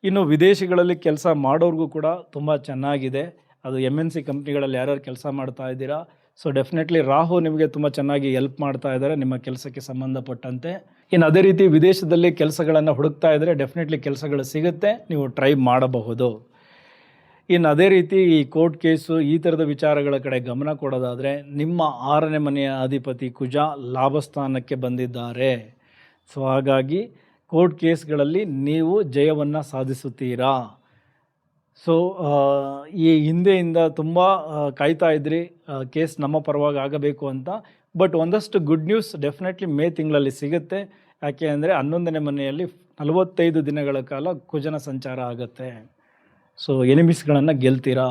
S1: ಇನ್ನು ವಿದೇಶಗಳಲ್ಲಿ ಕೆಲಸ ಮಾಡೋರಿಗೂ ಕೂಡ ತುಂಬ ಚೆನ್ನಾಗಿದೆ. ಅದು MNC ಕಂಪ್ನಿಗಳಲ್ಲಿ ಯಾರ್ಯಾರು ಕೆಲಸ ಮಾಡ್ತಾ ಇದ್ದೀರಾ, ಸೊ ಡೆಫಿನೆಟ್ಲಿ ರಾಹು ನಿಮಗೆ ತುಂಬ ಚೆನ್ನಾಗಿ ಹೆಲ್ಪ್ ಮಾಡ್ತಾ ಇದ್ದಾರೆ ನಿಮ್ಮ ಕೆಲಸಕ್ಕೆ ಸಂಬಂಧಪಟ್ಟಂತೆ. ಇನ್ನು ಅದೇ ರೀತಿ ವಿದೇಶದಲ್ಲಿ ಕೆಲಸಗಳನ್ನು ಹುಡುಕ್ತಾ ಇದ್ದರೆ ಡೆಫಿನೆಟ್ಲಿ ಕೆಲಸಗಳು ಸಿಗುತ್ತೆ, ನೀವು ಟ್ರೈ ಮಾಡಬಹುದು. ಇನ್ನು ಅದೇ ರೀತಿ ಈ ಕೋರ್ಟ್ ಕೇಸು ಈ ಥರದ ವಿಚಾರಗಳ ಕಡೆ ಗಮನ ಕೊಡೋದಾದರೆ, ನಿಮ್ಮ 6ನೇ ಮನೆಯ ಅಧಿಪತಿ ಕುಜ ಲಾಭಸ್ಥಾನಕ್ಕೆ ಬಂದಿದ್ದಾರೆ. ಸೊ ಹಾಗಾಗಿ ಕೋರ್ಟ್ ಕೇಸ್ಗಳಲ್ಲಿ ನೀವು ಜಯವನ್ನು ಸಾಧಿಸುತ್ತೀರಾ. ಸೊ ಈ ಹಿಂದೆಯಿಂದ ತುಂಬ ಕಾಯ್ತಾ ಇದ್ರಿ ಕೇಸ್ ನಮ್ಮ ಪರವಾಗಿ ಆಗಬೇಕು ಅಂತ. ಬಟ್ ಒಂದಷ್ಟು ಗುಡ್ ನ್ಯೂಸ್ ಡೆಫಿನೆಟ್ಲಿ ಮೇ ತಿಂಗಳಲ್ಲಿ ಸಿಗುತ್ತೆ. ಯಾಕೆ ಅಂದರೆ 11ನೇ ಮನೆಯಲ್ಲಿ 45 ದಿನಗಳ ಕಾಲ ಕುಜನ ಸಂಚಾರ ಆಗುತ್ತೆ. ಸೊ ಎನಿಮಿಸ್ಗಳನ್ನು ಗೆಲ್ತೀರಾ.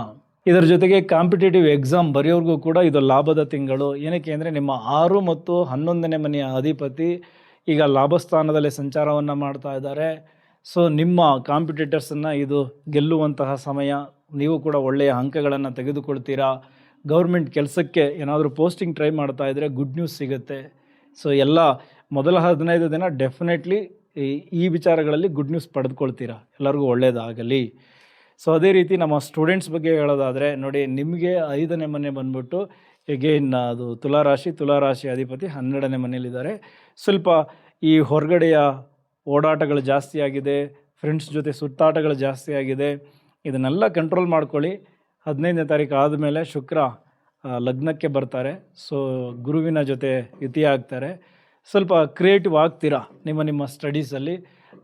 S1: ಇದರ ಜೊತೆಗೆ ಕಾಂಪಿಟೇಟಿವ್ ಎಕ್ಸಾಮ್ ಬರೆಯೋರ್ಗೂ ಕೂಡ ಇದು ಲಾಭದ ತಿಂಗಳು. ಏನಕ್ಕೆ ಅಂದರೆ ನಿಮ್ಮ 6 ಮತ್ತು 11ನೇ ಮನೆಯ ಅಧಿಪತಿ ಈಗ ಲಾಭಸ್ಥಾನದಲ್ಲಿ ಸಂಚಾರವನ್ನು ಮಾಡ್ತಾ ಇದ್ದಾರೆ. ಸೊ ನಿಮ್ಮ ಕಾಂಪಿಟೇಟರ್ಸನ್ನು ಇದು ಗೆಲ್ಲುವಂತಹ ಸಮಯ. ನೀವು ಕೂಡ ಒಳ್ಳೆಯ ಅಂಕಗಳನ್ನು ತೆಗೆದುಕೊಳ್ತೀರಾ. ಗೌರ್ಮೆಂಟ್ ಕೆಲಸಕ್ಕೆ ಏನಾದರೂ ಪೋಸ್ಟಿಂಗ್ ಟ್ರೈ ಮಾಡ್ತಾ ಇದ್ದರೆ ಗುಡ್ ನ್ಯೂಸ್ ಸಿಗುತ್ತೆ. ಸೊ ಎಲ್ಲ ಮೊದಲ 15 ದಿನ ಡೆಫಿನೆಟ್ಲಿ ಈ ವಿಚಾರಗಳಲ್ಲಿ ಗುಡ್ ನ್ಯೂಸ್ ಪಡೆದುಕೊಳ್ತೀರಾ. ಎಲ್ಲರಿಗೂ ಒಳ್ಳೆಯದಾಗಲಿ. ಸೊ ಅದೇ ರೀತಿ ನಮ್ಮ ಸ್ಟೂಡೆಂಟ್ಸ್ ಬಗ್ಗೆ ಹೇಳೋದಾದರೆ ನೋಡಿ, ನಿಮಗೆ 5ನೇ ಮನೆ ಬಂದ್ಬಿಟ್ಟು ಎಗೇನ್ ಅದು ತುಲಾರಾಶಿ ಅಧಿಪತಿ 12ನೇ ಮನೆಯಲ್ಲಿದ್ದಾರೆ. ಸ್ವಲ್ಪ ಈ ಹೊರಗಡೆಯ ಓಡಾಟಗಳು ಜಾಸ್ತಿ ಆಗಿದೆ, ಫ್ರೆಂಡ್ಸ್ ಜೊತೆ ಸುತ್ತಾಟಗಳು ಜಾಸ್ತಿ ಆಗಿದೆ. ಇದನ್ನೆಲ್ಲ ಕಂಟ್ರೋಲ್ ಮಾಡ್ಕೊಳ್ಳಿ. 15ನೇ ತಾರೀಕು ಆದಮೇಲೆ ಶುಕ್ರ ಲಗ್ನಕ್ಕೆ ಬರ್ತಾರೆ. ಸೊ ಗುರುವಿನ ಜೊತೆ ಯುತಿ ಆಗ್ತಾರೆ. ಸ್ವಲ್ಪ ಕ್ರಿಯೇಟಿವ್ ಆಗ್ತೀರಾ ನಿಮ್ಮ ಸ್ಟಡೀಸಲ್ಲಿ.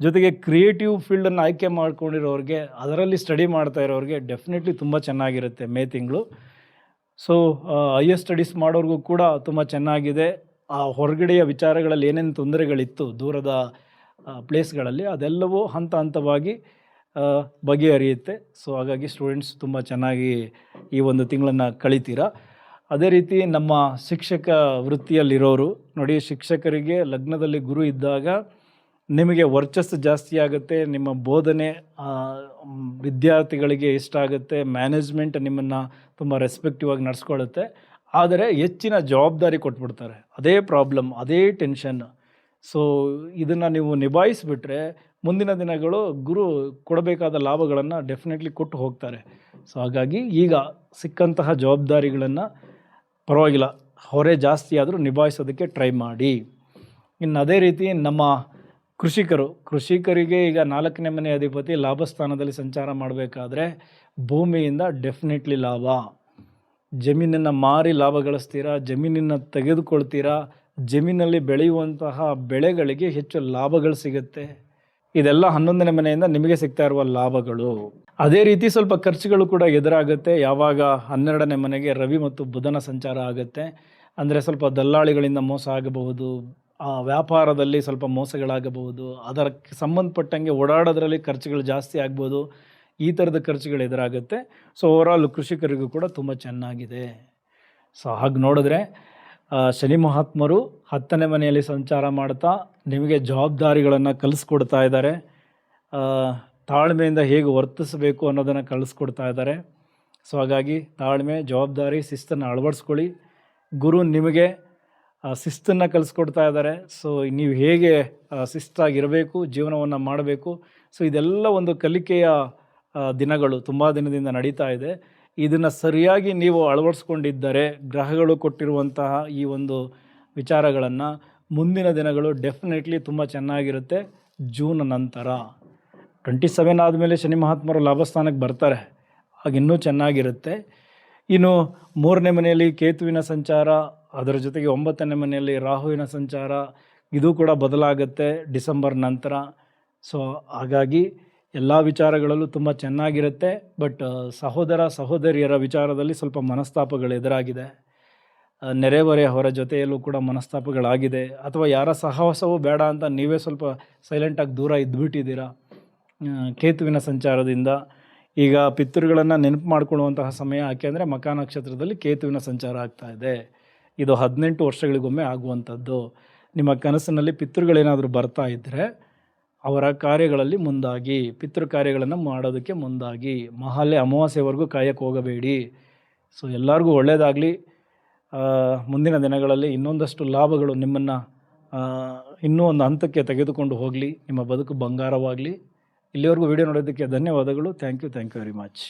S1: ಜೊತೆಗೆ ಕ್ರಿಯೇಟಿವ್ ಫೀಲ್ಡನ್ನು ಆಯ್ಕೆ ಮಾಡ್ಕೊಂಡಿರೋರಿಗೆ, ಅದರಲ್ಲಿ ಸ್ಟಡಿ ಮಾಡ್ತಾ ಇರೋರಿಗೆ ಡೆಫಿನೆಟ್ಲಿ ತುಂಬ ಚೆನ್ನಾಗಿರುತ್ತೆ ಮೇ ತಿಂಗಳು. ಸೊ ಹೈಯರ್ ಸ್ಟಡೀಸ್ ಮಾಡೋರಿಗೂ ಕೂಡ ತುಂಬ ಚೆನ್ನಾಗಿದೆ. ಆ ಹೊರಗಡೆಯ ವಿಚಾರಗಳಲ್ಲಿ ಏನೇನು ತೊಂದರೆಗಳಿತ್ತು ದೂರದ ಪ್ಲೇಸ್ಗಳಲ್ಲಿ, ಅದೆಲ್ಲವೂ ಹಂತ ಹಂತವಾಗಿ ಬಗೆಹರಿಯುತ್ತೆ. ಸೊ ಹಾಗಾಗಿ ಸ್ಟೂಡೆಂಟ್ಸ್ ತುಂಬ ಚೆನ್ನಾಗಿ ಈ ಒಂದು ತಿಂಗಳನ್ನು ಕಳಿತೀರಾ. ಅದೇ ರೀತಿ ನಮ್ಮ ಶಿಕ್ಷಕ ವೃತ್ತಿಯಲ್ಲಿರೋರು ನೋಡಿ, ಶಿಕ್ಷಕರಿಗೆ ಲಗ್ನದಲ್ಲಿ ಗುರು ಇದ್ದಾಗ ನಿಮಗೆ ವರ್ಚಸ್ಸು ಜಾಸ್ತಿ ಆಗುತ್ತೆ. ನಿಮ್ಮ ಬೋಧನೆ ವಿದ್ಯಾರ್ಥಿಗಳಿಗೆ ಇಷ್ಟ ಆಗುತ್ತೆ. ಮ್ಯಾನೇಜ್ಮೆಂಟ್ ನಿಮ್ಮನ್ನು ತುಂಬ ರೆಸ್ಪೆಕ್ಟಿವ್ ಆಗಿ ನಡೆಸ್ಕೊಳ್ಳುತ್ತೆ. ಆದರೆ ಹೆಚ್ಚಿನ ಜವಾಬ್ದಾರಿ ಕೊಟ್ಬಿಡ್ತಾರೆ. ಅದೇ ಪ್ರಾಬ್ಲಮ್, ಅದೇ ಟೆನ್ಷನ್. ಸೊ ಇದನ್ನು ನೀವು ನಿಭಾಯಿಸಿಬಿಟ್ರೆ ಮುಂದಿನ ದಿನಗಳು ಗುರು ಕೊಡಬೇಕಾದ ಲಾಭಗಳನ್ನು ಡೆಫಿನೆಟ್ಲಿ ಕೊಟ್ಟು ಹೋಗ್ತಾರೆ. ಸೊ ಹಾಗಾಗಿ ಈಗ ಸಿಕ್ಕಂತಹ ಜವಾಬ್ದಾರಿಗಳನ್ನು ಪರವಾಗಿಲ್ಲ, ಹೊರೆ ಜಾಸ್ತಿ ಆದರೂ ನಿಭಾಯಿಸೋದಕ್ಕೆ ಟ್ರೈ ಮಾಡಿ. ಇನ್ನು ಅದೇ ರೀತಿ ನಮ್ಮ ಕೃಷಿಕರಿಗೆ ಈಗ 4ನೇ ಮನೆ ಅಧಿಪತಿ ಲಾಭಸ್ಥಾನದಲ್ಲಿ ಸಂಚಾರ ಮಾಡಬೇಕಾದ್ರೆ ಭೂಮಿಯಿಂದ ಡೆಫಿನೆಟ್ಲಿ ಲಾಭ. ಜಮೀನನ್ನು ಮಾರಿ ಲಾಭ ಗಳಿಸ್ತೀರಾ, ಜಮೀನನ್ನು ತೆಗೆದುಕೊಳ್ತೀರಾ. ಜಮೀನಲ್ಲಿ ಬೆಳೆಯುವಂತಹ ಬೆಳೆಗಳಿಗೆ ಹೆಚ್ಚು ಲಾಭಗಳು ಸಿಗುತ್ತೆ. ಇದೆಲ್ಲ 11ನೇ ಮನೆಯಿಂದ ನಿಮಗೆ ಸಿಗ್ತಾ ಇರುವ ಲಾಭಗಳು. ಅದೇ ರೀತಿ ಸ್ವಲ್ಪ ಖರ್ಚುಗಳು ಕೂಡ ಎದುರಾಗುತ್ತೆ. ಯಾವಾಗ 12ನೇ ಮನೆಗೆ ರವಿ ಮತ್ತು ಬುಧನ ಸಂಚಾರ ಆಗುತ್ತೆ. ಅಂದರೆ ಸ್ವಲ್ಪ ದಲ್ಲಾಳಿಗಳಿಂದ ಮೋಸ ಆಗಬಹುದು, ವ್ಯಾಪಾರದಲ್ಲಿ ಸ್ವಲ್ಪ ಮೋಸಗಳಾಗಬಹುದು, ಅದಕ್ಕೆ ಸಂಬಂಧಪಟ್ಟಂಗೆ ಓಡಾಡೋದ್ರಲ್ಲಿ ಖರ್ಚುಗಳು ಜಾಸ್ತಿ ಆಗ್ಬೋದು. ಈ ಥರದ ಖರ್ಚುಗಳು ಎದುರಾಗುತ್ತೆ. ಸೊ ಓವರಾಲ್ ಕೃಷಿಕರಿಗೂ ಕೂಡ ತುಂಬ ಚೆನ್ನಾಗಿದೆ. ಸೊ ಹಾಗೆ ನೋಡಿದ್ರೆ ಶನಿ ಮಹಾತ್ಮರು 10ನೇ ಮನೆಯಲ್ಲಿ ಸಂಚಾರ ಮಾಡ್ತಾ ನಿಮಗೆ ಜವಾಬ್ದಾರಿಗಳನ್ನು ಕಲಿಸ್ಕೊಡ್ತಾ ಇದ್ದಾರೆ. ತಾಳ್ಮೆಯಿಂದ ಹೇಗೆ ವರ್ತಿಸಬೇಕು ಅನ್ನೋದನ್ನು ಕಲಿಸ್ಕೊಡ್ತಾ ಇದ್ದಾರೆ. ಸೊ ಹಾಗಾಗಿ ತಾಳ್ಮೆ, ಜವಾಬ್ದಾರಿ, ಶಿಸ್ತನ್ನು ಅಳವಡಿಸ್ಕೊಳ್ಳಿ. ಗುರು ನಿಮಗೆ ಶಿಸ್ತನ್ನು ಕಲಿಸ್ಕೊಡ್ತಾ ಇದ್ದಾರೆ. ಸೊ ನೀವು ಹೇಗೆ ಶಿಸ್ತಾಗಿರಬೇಕು, ಜೀವನವನ್ನು ಮಾಡಬೇಕು. ಸೊ ಇದೆಲ್ಲ ಒಂದು ಕಲಿಕೆಯ ದಿನಗಳು ತುಂಬ ದಿನದಿಂದ ನಡೀತಾ ಇದೆ. ಇದನ್ನು ಸರಿಯಾಗಿ ನೀವು ಅಳವಡಿಸ್ಕೊಂಡಿದ್ದರೆ ಗ್ರಹಗಳು ಕೊಟ್ಟಿರುವಂತಹ ಈ ಒಂದು ವಿಚಾರಗಳನ್ನು ಮುಂದಿನ ದಿನಗಳು ಡೆಫಿನೆಟ್ಲಿ ತುಂಬ ಚೆನ್ನಾಗಿರುತ್ತೆ. ಜೂನ್ ನಂತರ 27 ಆದಮೇಲೆ ಶನಿ ಮಹಾತ್ಮರು ಲಾಭಸ್ಥಾನಕ್ಕೆ ಬರ್ತಾರೆ, ಆಗ ಇನ್ನೂ ಚೆನ್ನಾಗಿರುತ್ತೆ. ಇನ್ನು 3ನೇ ಮನೆಯಲ್ಲಿ ಕೇತುವಿನ ಸಂಚಾರ, ಅದರ ಜೊತೆಗೆ 9ನೇ ಮನೆಯಲ್ಲಿ ರಾಹುವಿನ ಸಂಚಾರ, ಇದು ಕೂಡ ಬದಲಾಗುತ್ತೆ ಡಿಸೆಂಬರ್ ನಂತರ. ಸೊ ಹಾಗಾಗಿ ಎಲ್ಲ ವಿಚಾರಗಳಲ್ಲೂ ತುಂಬ ಚೆನ್ನಾಗಿರುತ್ತೆ. ಬಟ್ ಸಹೋದರ ಸಹೋದರಿಯರ ವಿಚಾರದಲ್ಲಿ ಸ್ವಲ್ಪ ಮನಸ್ತಾಪಗಳು ಎದುರಾಗಿದೆ. ನೆರೆಹೊರೆಯವರ ಜೊತೆಯಲ್ಲೂ ಕೂಡ ಮನಸ್ತಾಪಗಳಾಗಿದೆ. ಅಥವಾ ಯಾರ ಸಹವಾಸವೂ ಬೇಡ ಅಂತ ನೀವೇ ಸ್ವಲ್ಪ ಸೈಲೆಂಟಾಗಿ ದೂರ ಇದ್ದುಬಿಟ್ಟಿದ್ದೀರಾ ಕೇತುವಿನ ಸಂಚಾರದಿಂದ. ಈಗ ಪಿತೃಗಳನ್ನು ನೆನಪು ಮಾಡಿಕೊಳ್ಳುವಂತಹ ಸಮಯ. ಯಾಕೆಂದರೆ ಮಖ ನಕ್ಷತ್ರದಲ್ಲಿ ಕೇತುವಿನ ಸಂಚಾರ ಆಗ್ತಾ ಇದೆ. ಇದು 18 ವರ್ಷಗಳಿಗೊಮ್ಮೆ ಆಗುವಂಥದ್ದು. ನಿಮ್ಮ ಕನಸಿನಲ್ಲಿ ಪಿತೃಗಳೇನಾದರೂ ಬರ್ತಾ ಇದ್ದರೆ ಅವರ ಕಾರ್ಯಗಳಲ್ಲಿ ಮುಂದಾಗಿ, ಪಿತೃ ಕಾರ್ಯಗಳನ್ನು ಮಾಡೋದಕ್ಕೆ ಮುಂದಾಗಿ. ಮಹಾಲೆ ಅಮಾವಾಸ್ಯೆವರೆಗೂ ಕಾಯಕ್ಕೆ ಹೋಗಬೇಡಿ. ಸೊ ಎಲ್ಲರಿಗೂ ಒಳ್ಳೆಯದಾಗಲಿ. ಮುಂದಿನ ದಿನಗಳಲ್ಲಿ ಇನ್ನೊಂದಷ್ಟು ಲಾಭಗಳು ನಿಮ್ಮನ್ನು ಇನ್ನೂ ಒಂದು ಹಂತಕ್ಕೆ ತೆಗೆದುಕೊಂಡು ಹೋಗಲಿ. ನಿಮ್ಮ ಬದುಕು ಬಂಗಾರವಾಗಲಿ. ಇಲ್ಲಿವರೆಗೂ ವಿಡಿಯೋ ನೋಡೋದಕ್ಕೆ ಧನ್ಯವಾದಗಳು. Thank you very much.